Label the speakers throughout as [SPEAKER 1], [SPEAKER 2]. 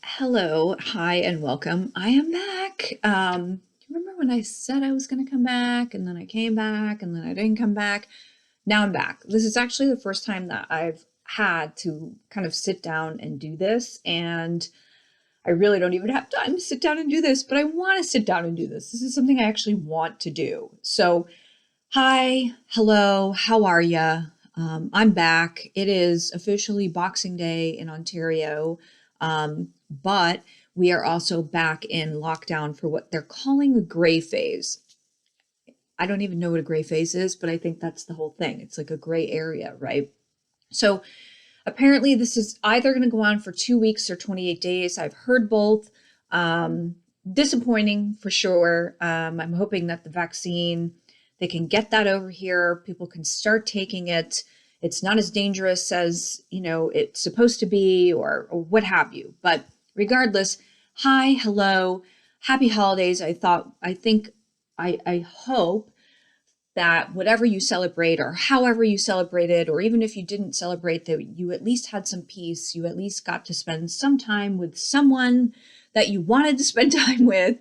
[SPEAKER 1] Hello, hi, and welcome. I am back. Remember when I said I was going to come back, and then I came back, and then I didn't come back? Now I'm back. This is actually the first time that I've had to kind of sit down and do this, and I really don't even have time to sit down and do this, but I want to sit down and do this. This is something I actually want to do. So, hi, hello, how are ya? I'm back. It is officially Boxing Day in Ontario, but we are also back in lockdown for what they're calling a gray phase. I don't even know what a gray phase is, but I think that's the whole thing. It's like a gray area, right? So apparently, this is either going to go on for 2 weeks or 28 days. I've heard both. Disappointing for sure. I'm hoping that the vaccine, they can get that over here. People can start taking it. It's not as dangerous as, it's supposed to be or what have you. But regardless, hi, hello, happy holidays. I hope that whatever you celebrate or however you celebrated, or even if you didn't celebrate, that you at least had some peace. You at least got to spend some time with someone that you wanted to spend time with,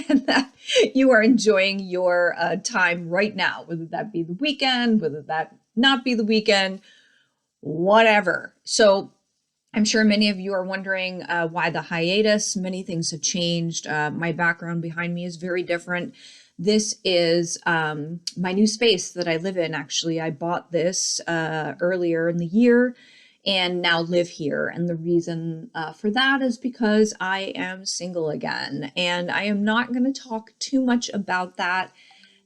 [SPEAKER 1] and that you are enjoying your time right now, whether that be the weekend, whether that not be the weekend, whatever. So I'm sure many of you are wondering why the hiatus. Many things have changed. My background behind me is very different. This is my new space that I live in. Actually, I bought this earlier in the year and now live here. And the reason for that is because I am single again. And I am not going to talk too much about that.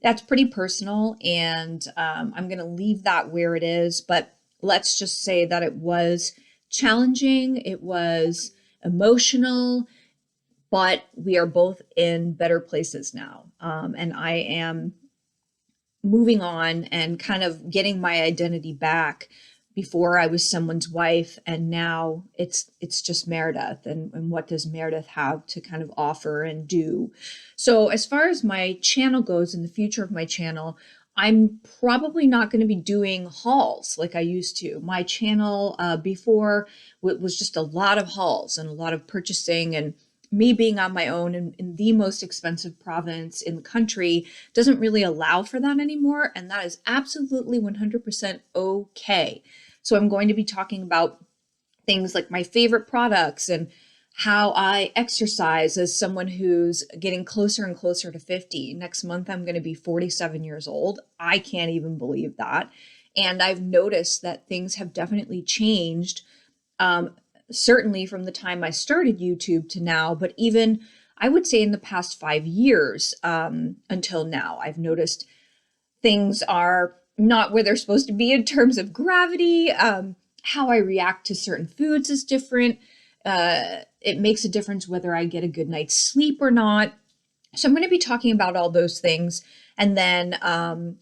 [SPEAKER 1] That's pretty personal, and I'm going to leave that where it is. But let's just say that it was challenging, it was emotional, but we are both in better places now. And I am moving on and kind of getting my identity back. Before I was someone's wife, and now it's just Meredith, and what does Meredith have to kind of offer and do. So as far as my channel goes, in the future of my channel, I'm probably not going to be doing hauls like I used to. My channel before was just a lot of hauls and a lot of purchasing, and me being on my own in the most expensive province in the country doesn't really allow for that anymore. And that is absolutely 100% okay. So I'm going to be talking about things like my favorite products and how I exercise as someone who's getting closer and closer to 50. Next month, I'm going to be 47 years old. I can't even believe that. And I've noticed that things have definitely changed, certainly from the time I started YouTube to now, but even I would say in the past 5 years until now, I've noticed things are not where they're supposed to be in terms of gravity. How I react to certain foods is different. It makes a difference whether I get a good night's sleep or not. So I'm going to be talking about all those things, and then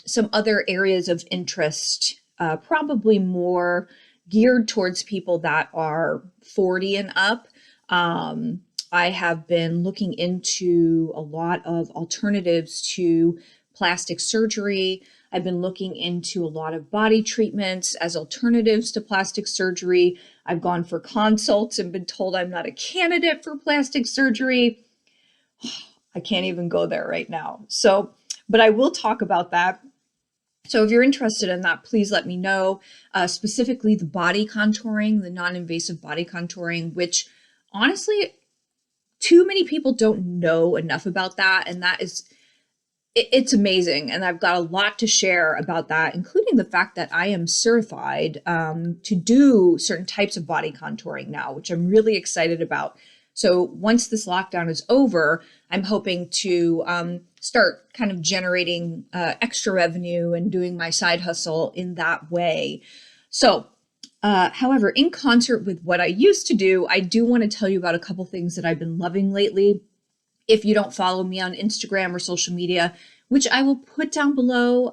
[SPEAKER 1] some other areas of interest, probably more geared towards people that are 40 and up. I have been looking into a lot of alternatives to plastic surgery. I've been looking into a lot of body treatments as alternatives to plastic surgery. I've gone for consults and been told I'm not a candidate for plastic surgery. I can't even go there right now. So, but I will talk about that. So if you're interested in that, please let me know. Specifically the body contouring, the non-invasive body contouring, which honestly, too many people don't know enough about that. And that is, it's amazing. And I've got a lot to share about that, including the fact that I am certified to do certain types of body contouring now, which I'm really excited about. So once this lockdown is over, I'm hoping to start kind of generating extra revenue and doing my side hustle in that way. So, however, in concert with what I used to do, I do want to tell you about a couple things that I've been loving lately. If you don't follow me on Instagram or social media, which I will put down below,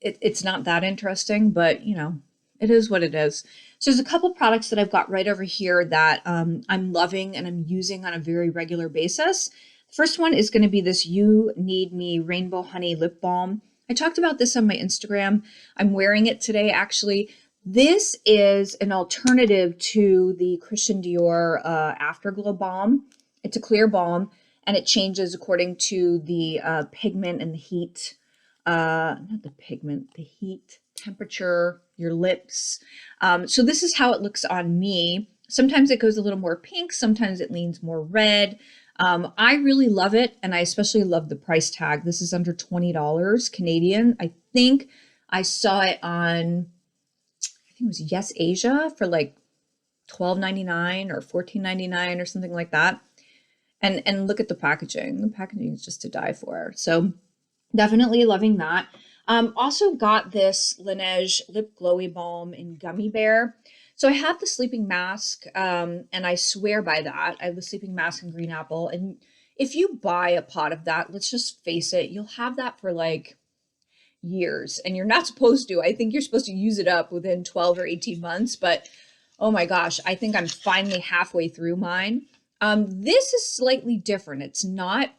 [SPEAKER 1] it's not that interesting, but it is what it is. So there's a couple products that I've got right over here that I'm loving and I'm using on a very regular basis. The first one is going to be this You Need Me Rainbow Honey Lip Balm. I talked about this on my Instagram. I'm wearing it today, actually. This is an alternative to the Christian Dior Afterglow Balm. It's a clear balm, and it changes according to the pigment and the heat. Not the pigment, the heat, temperature, your lips. So this is how it looks on me. Sometimes it goes a little more pink, sometimes it leans more red. I really love it, and I especially love the price tag. This is under $20 Canadian. I think I saw it on, I think it was Yes Asia for like $12.99 or $14.99 or something like that. And look at the packaging. The packaging is just to die for. So definitely loving that. Also got this Laneige Lip Glowy Balm in Gummy Bear. So I have the sleeping mask, and I swear by that. I have the sleeping mask in green apple. And if you buy a pot of that, let's just face it, you'll have that for like years, and you're not supposed to. I think you're supposed to use it up within 12 or 18 months, but oh my gosh, I think I'm finally halfway through mine. This is slightly different. It's not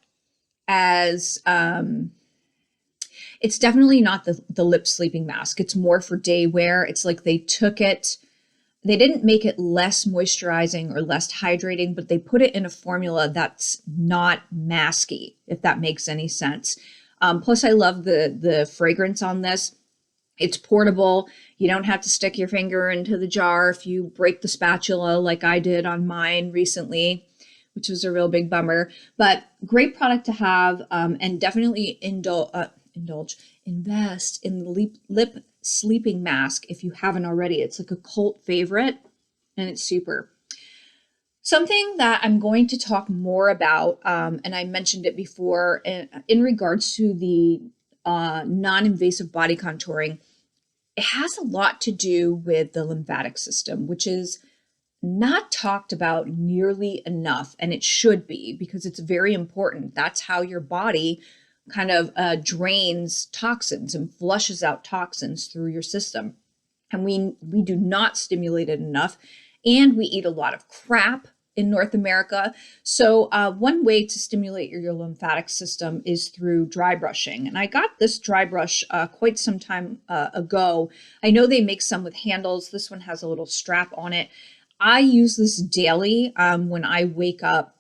[SPEAKER 1] as, it's definitely not the lip sleeping mask. It's more for day wear. It's like they took it, they didn't make it less moisturizing or less hydrating, but they put it in a formula that's not masky, if that makes any sense. Plus I love the fragrance on this. It's portable. You don't have to stick your finger into the jar if you break the spatula like I did on mine recently, which was a real big bummer. But great product to have, and definitely invest in the lip sleeping mask if you haven't already. It's like a cult favorite, and it's super. Something that I'm going to talk more about, and I mentioned it before, in regards to the non-invasive body contouring, it has a lot to do with the lymphatic system, which is not talked about nearly enough, and it should be, because it's very important. That's how your body kind of drains toxins and flushes out toxins through your system. And we do not stimulate it enough, and we eat a lot of crap in North America. So one way to stimulate your lymphatic system is through dry brushing. And I got this dry brush quite some time ago. I know they make some with handles. This one has a little strap on it. I use this daily when I wake up.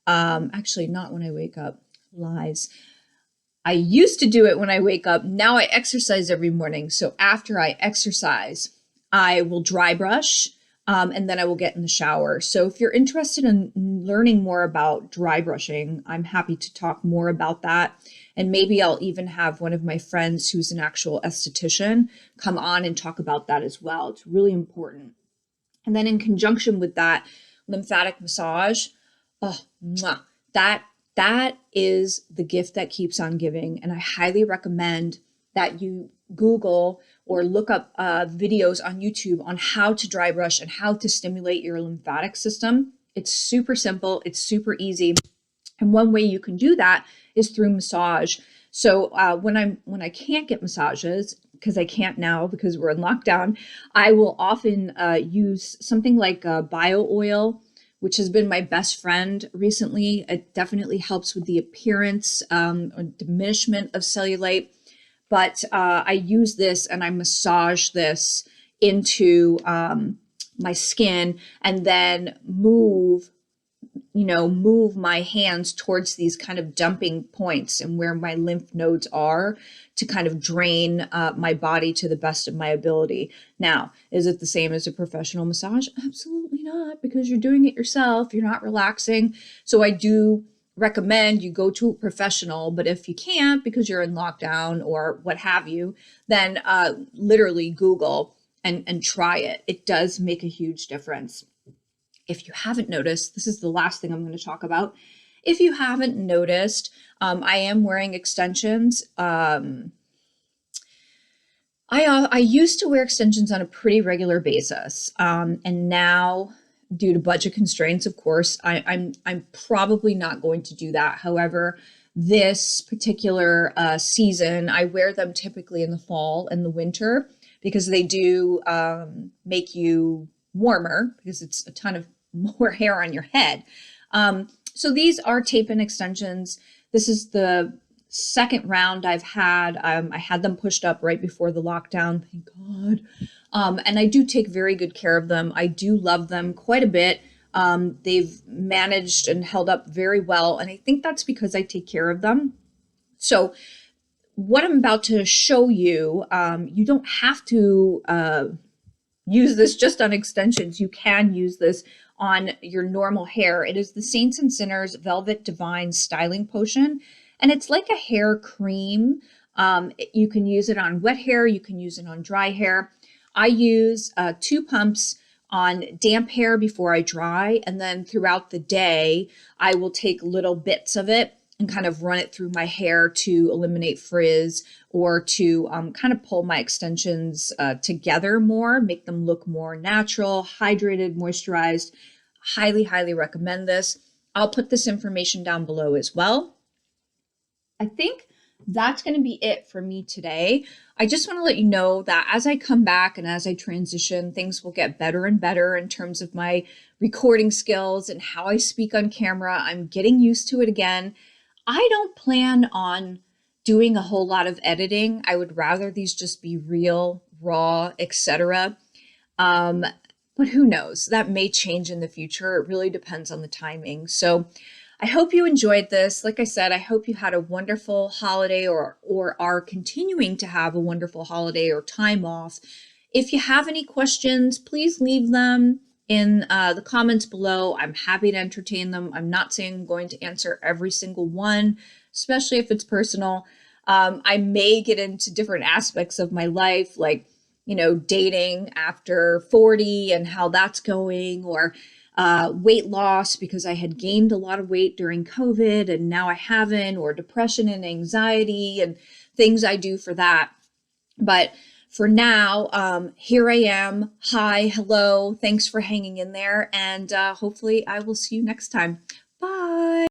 [SPEAKER 1] Actually, not when I wake up. Lies. I used to do it when I wake up. Now I exercise every morning. So after I exercise, I will dry brush, and then I will get in the shower. So if you're interested in learning more about dry brushing, I'm happy to talk more about that. And maybe I'll even have one of my friends who's an actual esthetician come on and talk about that as well. It's really important. And then in conjunction with that, lymphatic massage, oh, mwah, that is the gift that keeps on giving. And I highly recommend that you Google or look up videos on YouTube on how to dry brush and how to stimulate your lymphatic system. It's super simple. It's super easy. And one way you can do that is through massage. So when I can't get massages, because I can't now because we're in lockdown, I will often use something like bio oil, which has been my best friend recently. It definitely helps with the appearance or diminishment of cellulite. But I use this and I massage this into my skin, and then move my hands towards these kind of dumping points and where my lymph nodes are, to kind of drain my body to the best of my ability. Now, is it the same as a professional massage? Absolutely not, because you're doing it yourself. You're not relaxing. So I do recommend you go to a professional, but if you can't because you're in lockdown or what have you, then literally Google and try it. It does make a huge difference. If you haven't noticed, this is the last thing I'm going to talk about. If you haven't noticed, I am wearing extensions. I used to wear extensions on a pretty regular basis, and now, due to budget constraints, of course, I'm probably not going to do that. However, this particular season, I wear them typically in the fall and the winter, because they do make you warmer, because it's a ton of more hair on your head. So these are tape-in extensions. This is the second round I've had, I had them pushed up right before the lockdown, thank God. And I do take very good care of them. I do love them quite a bit. They've managed and held up very well. And I think that's because I take care of them. So what I'm about to show you, you don't have to use this just on extensions. You can use this on your normal hair. It is the Saints and Sinners Velvet Divine Styling Potion, and it's like a hair cream. You can use it on wet hair. You can use it on dry hair. I use 2 pumps on damp hair before I dry, and then throughout the day, I will take little bits of it and kind of run it through my hair to eliminate frizz or to kind of pull my extensions together more, make them look more natural, hydrated, moisturized. Highly, highly recommend this. I'll put this information down below as well. I think that's going to be it for me today. I just want to let you know that as I come back and as I transition, things will get better and better in terms of my recording skills and how I speak on camera. I'm getting used to it again. I don't plan on doing a whole lot of editing. I would rather these just be real, raw, etc. But who knows? That may change in the future. It really depends on the timing. So I hope you enjoyed this. Like I said, I hope you had a wonderful holiday or are continuing to have a wonderful holiday or time off. If you have any questions, please leave them in the comments below. I'm happy to entertain them. I'm not saying I'm going to answer every single one, especially if it's personal. I may get into different aspects of my life, like, you know, dating after 40 and how that's going, or weight loss because I had gained a lot of weight during COVID and now I haven't, or depression and anxiety and things I do for that. But for now, here I am. Hi, hello, thanks for hanging in there, and hopefully I will see you next time.